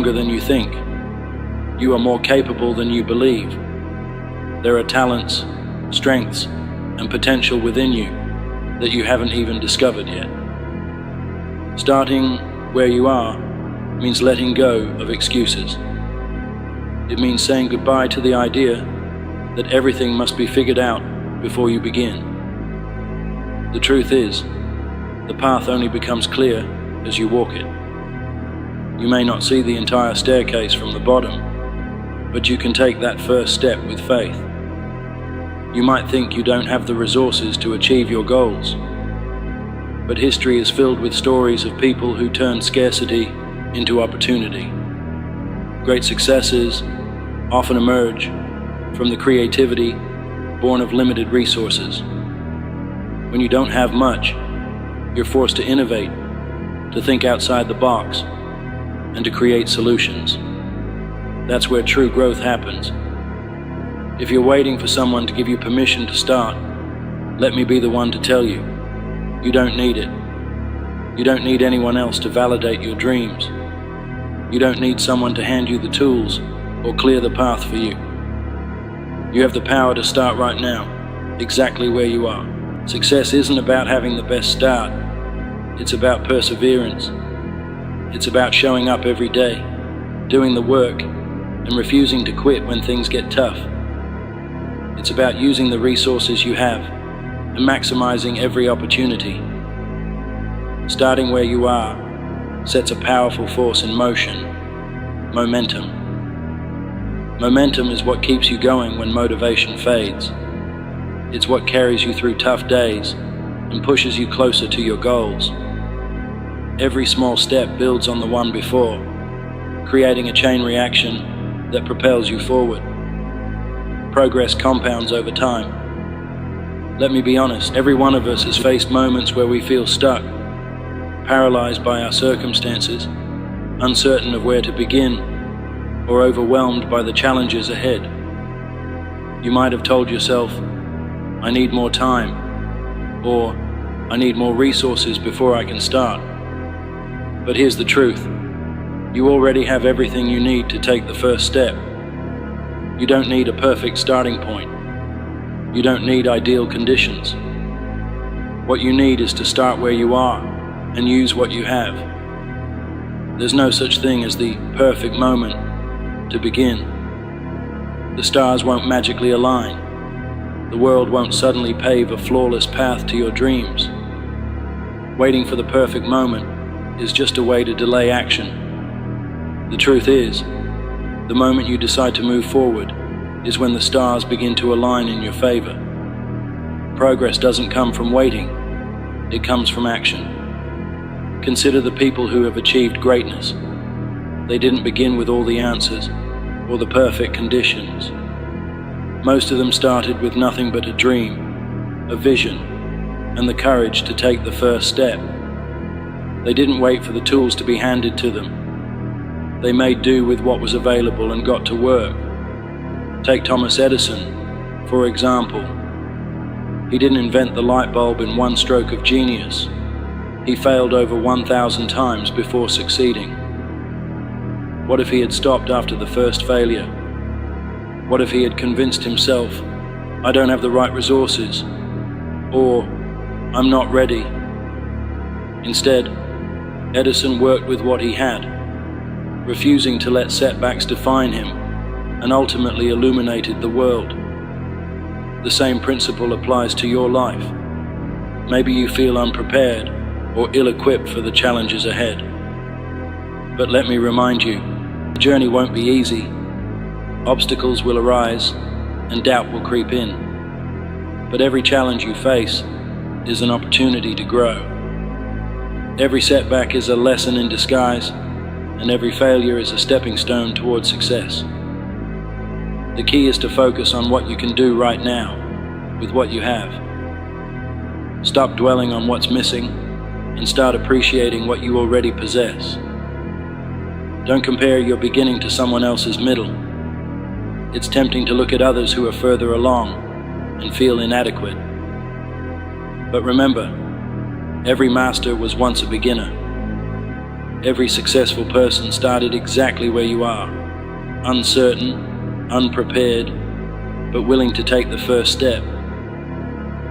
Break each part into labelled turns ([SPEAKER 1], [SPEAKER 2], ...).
[SPEAKER 1] stronger than you think. You are more capable than you believe. There are talents, strengths, and potential within you that you haven't even discovered yet. Starting where you are means letting go of excuses. It means saying goodbye to the idea that everything must be figured out before you begin. The truth is, the path only becomes clear as you walk it. You may not see the entire staircase from the bottom, but you can take that first step with faith. You might think you don't have the resources to achieve your goals, but history is filled with stories of people who turned scarcity into opportunity. Great successes often emerge from the creativity born of limited resources. When you don't have much, you're forced to innovate, to think outside the box, and to create solutions. That's where true growth happens. If you're waiting for someone to give you permission to start, let me be the one to tell you, you don't need it. You don't need anyone else to validate your dreams. You don't need someone to hand you the tools or clear the path for you. You have the power to start right now, exactly where you are. Success isn't about having the best start. It's about perseverance. It's about showing up every day, doing the work, and refusing to quit when things get tough. It's about using the resources you have and maximizing every opportunity. Starting where you are sets a powerful force in motion: momentum. Momentum is what keeps you going when motivation fades. It's what carries you through tough days and pushes you closer to your goals. Every small step builds on the one before, creating a chain reaction that propels you forward. Progress compounds over time. Let me be honest, every one of us has faced moments where we feel stuck, paralyzed by our circumstances, uncertain of where to begin, or overwhelmed by the challenges ahead. You might have told yourself, I need more time, or I need more resources before I can start. But here's the truth. You already have everything you need to take the first step. You don't need a perfect starting point. You don't need ideal conditions. What you need is to start where you are and use what you have. There's no such thing as the perfect moment to begin. The stars won't magically align. The world won't suddenly pave a flawless path to your dreams. Waiting for the perfect moment is just a way to delay action. The truth is, the moment you decide to move forward is when the stars begin to align in your favor. Progress doesn't come from waiting, it comes from action. Consider the people who have achieved greatness. They didn't begin with all the answers or the perfect conditions. Most of them started with nothing but a dream, a vision, and the courage to take the first step. They didn't wait for the tools to be handed to them. They made do with what was available and got to work. Take Thomas Edison, for example. He didn't invent the light bulb in one stroke of genius. He failed over 1,000 times before succeeding. What if he had stopped after the first failure? What if he had convinced himself, I don't have the right resources, or I'm not ready? Instead, Edison worked with what he had, refusing to let setbacks define him, and ultimately illuminated the world. The same principle applies to your life. Maybe you feel unprepared or ill-equipped for the challenges ahead. But let me remind you, the journey won't be easy. Obstacles will arise and doubt will creep in. But every challenge you face is an opportunity to grow. Every setback is a lesson in disguise, and every failure is a stepping stone towards success. The key is to focus on what you can do right now with what you have. Stop dwelling on what's missing and start appreciating what you already possess. Don't compare your beginning to someone else's middle. It's tempting to look at others who are further along and feel inadequate. But remember, every master was once a beginner. Every successful person started exactly where you are, uncertain, unprepared, but willing to take the first step.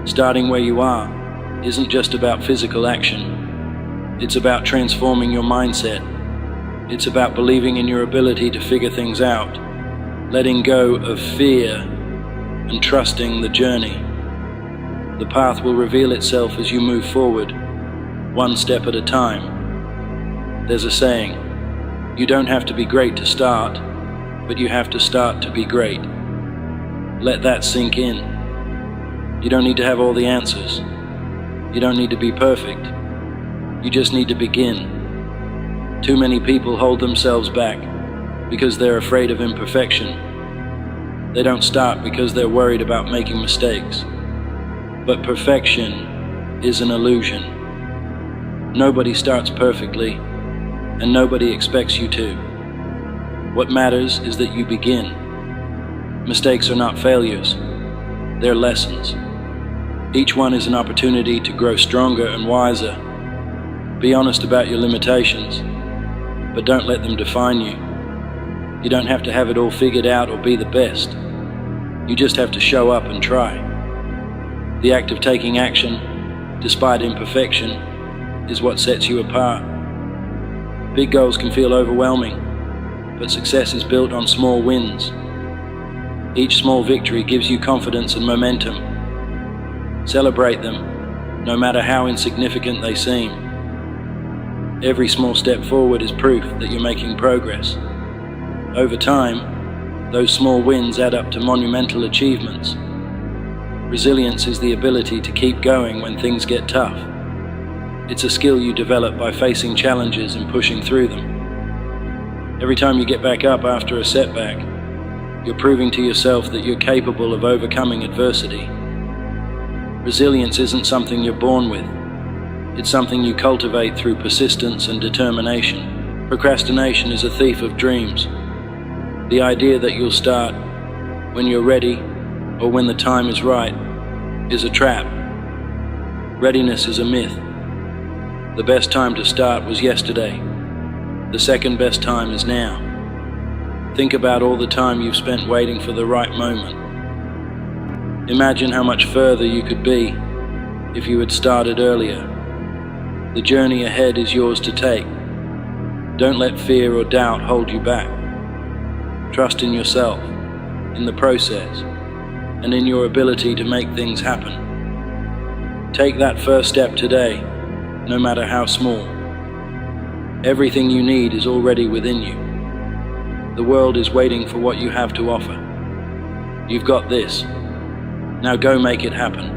[SPEAKER 1] Starting where you are isn't just about physical action. It's about transforming your mindset. It's about believing in your ability to figure things out, letting go of fear and trusting the journey. The path will reveal itself as you move forward, one step at a time. There's a saying, you don't have to be great to start, but you have to start to be great. Let that sink in. You don't need to have all the answers. You don't need to be perfect. You just need to begin. Too many people hold themselves back because they're afraid of imperfection. They don't start because they're worried about making mistakes. But perfection is an illusion. Nobody starts perfectly, and nobody expects you to. What matters is that you begin. Mistakes are not failures, they're lessons. Each one is an opportunity to grow stronger and wiser. Be honest about your limitations, but don't let them define you. You don't have to have it all figured out or be the best. You just have to show up and try. The act of taking action, despite imperfection, is what sets you apart. Big goals can feel overwhelming, but success is built on small wins. Each small victory gives you confidence and momentum. Celebrate them, no matter how insignificant they seem. Every small step forward is proof that you're making progress. Over time, those small wins add up to monumental achievements. Resilience is the ability to keep going when things get tough. It's a skill you develop by facing challenges and pushing through them. Every time you get back up after a setback, you're proving to yourself that you're capable of overcoming adversity. Resilience isn't something you're born with. It's something you cultivate through persistence and determination. Procrastination is a thief of dreams. The idea that you'll start when you're ready or when the time is right is a trap. Readiness is a myth. The best time to start was yesterday. The second best time is now. Think about all the time you've spent waiting for the right moment. Imagine how much further you could be if you had started earlier. The journey ahead is yours to take. Don't let fear or doubt hold you back. Trust in yourself, in the process, and in your ability to make things happen. Take that first step today, no matter how small. Everything you need is already within you. The world is waiting for what you have to offer. You've got this. Now go make it happen.